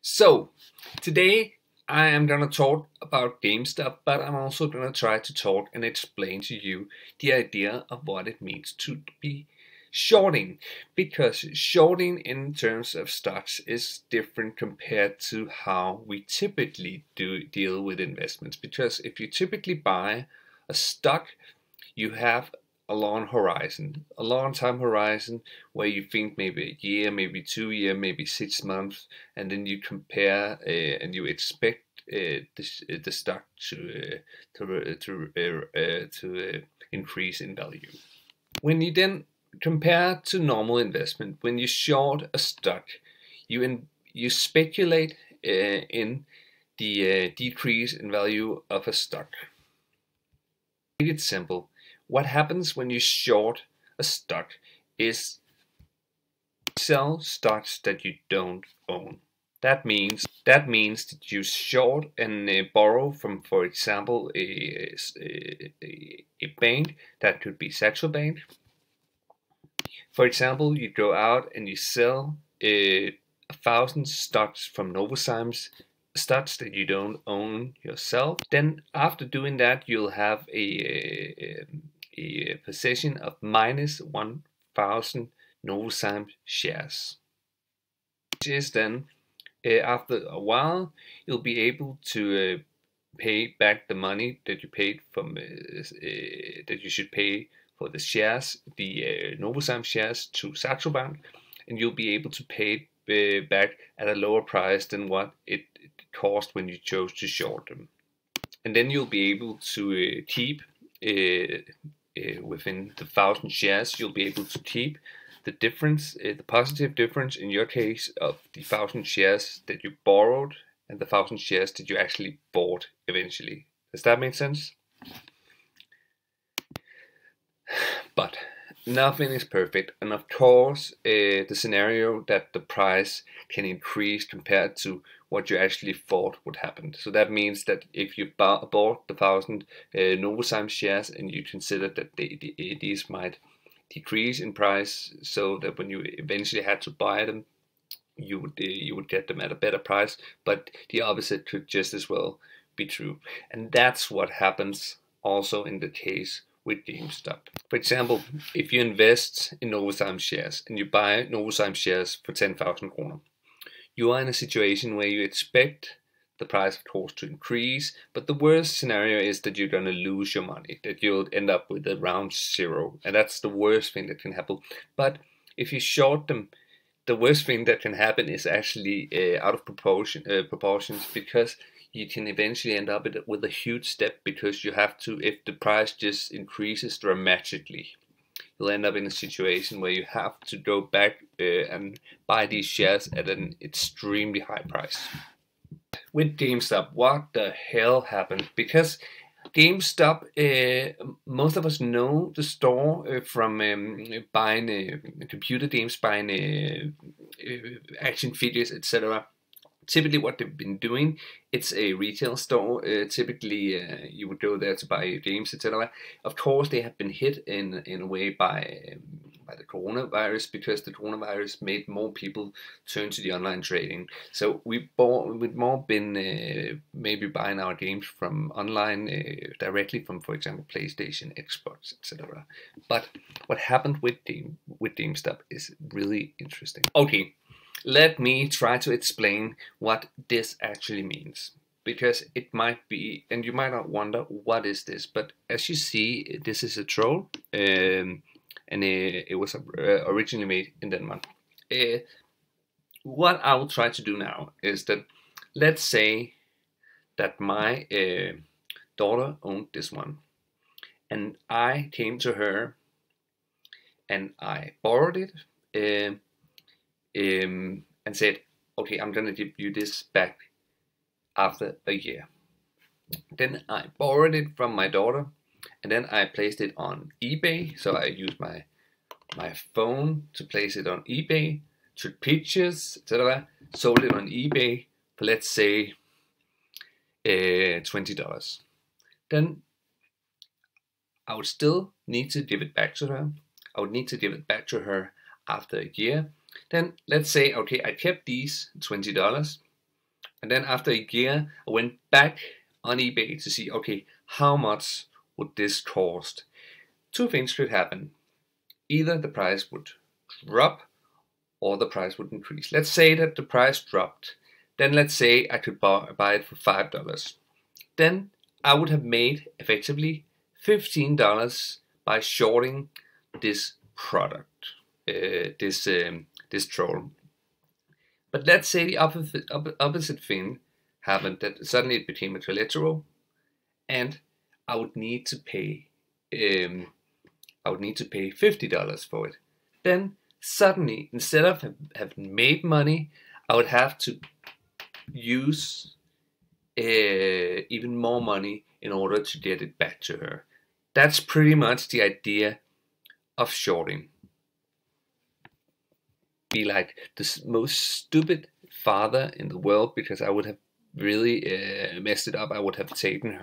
So, today I am gonna talk about GameStop, but I'm also gonna try to talk and explain to you the idea of what it means to be shorting. Because shorting in terms of stocks is different compared to how we typically deal with investments. Because if you typically buy a stock, you have a long time horizon where you think maybe a year, maybe 2 year, maybe 6 months, and then you compare and you expect the stock to increase in value. When you then compare to normal investment, when you short a stock, you speculate in the decrease in value of a stock. To make it simple, what happens when you short a stock is sell stocks that you don't own. That means that you short and borrow from, for example, a bank. That could be Saxo Bank. For example, you go out and you sell 1,000 stocks from Novozymes, stocks that you don't own yourself. Then after doing that, you'll have a position of minus 1,000 Novozymes shares, which is then after a while you'll be able to pay back the money that you paid from that you should pay for the shares, the Novozymes shares, to Saxo Bank, and you'll be able to pay back at a lower price than what it cost when you chose to short them. And then you'll be able to keep within the 1,000 shares, you'll be able to keep the difference, the positive difference in your case of the 1,000 shares that you borrowed and the 1,000 shares that you actually bought eventually. Does that make sense? But nothing is perfect, and of course the scenario that the price can increase compared to what you actually thought would happen. So that means that if you bought the 1,000 Novozymes shares and you consider that these might decrease in price, so that when you eventually had to buy them, you would get them at a better price. But the opposite could just as well be true, and that's what happens also in the case with GameStop. For example, if you invest in Novozymes shares and you buy Novozymes shares for 10,000 kroner, you are in a situation where you expect the price, of course, to increase, but the worst scenario is that you're going to lose your money, that you'll end up with around zero, and that's the worst thing that can happen. But if you short them, the worst thing that can happen is actually out of proportions, because you can eventually end up with a huge step, because you have to, if the price just increases dramatically, you'll end up in a situation where you have to go back and buy these shares at an extremely high price. With GameStop, what the hell happened? Because GameStop, most of us know the store from buying computer games, buying action figures, etc. Typically what they've been doing, it's a retail store. Typically you would go there to buy games, etc. Of course they have been hit in a way by the coronavirus, because the coronavirus made more people turn to the online trading. So we've more been maybe buying our games from online directly from, for example, PlayStation, Xbox, etc. But what happened with GameStop is really interesting. Okay, let me try to explain what this actually means, because it might be, and you might not wonder what is this, but as you see, this is a troll, and it was originally made in Denmark. What I will try to do now is that, let's say that my daughter owned this one, and I came to her and I borrowed it, and said, okay, I'm gonna give you this back after a year. Then I borrowed it from my daughter, and then I placed it on eBay. So I used my phone to place it on eBay, took pictures, etc. Sold it on eBay for, let's say, $20. Then I would still need to give it back to her. I would need to give it back to her after a year. Then let's say, okay, I kept these $20. And then after a year, I went back on eBay to see, okay, how much would this cost? Two things could happen. Either the price would drop or the price would increase. Let's say that the price dropped. Then let's say I could buy it for $5. Then I would have made effectively $15 by shorting this product, this troll. But let's say the opposite thing happened, that suddenly it became a collateral, and I would need to pay $50 for it. Then suddenly, instead of having made money, I would have to use even more money in order to get it back to her. That's pretty much the idea of shorting. Be like the most stupid father in the world, because I would have really messed it up. I would have taken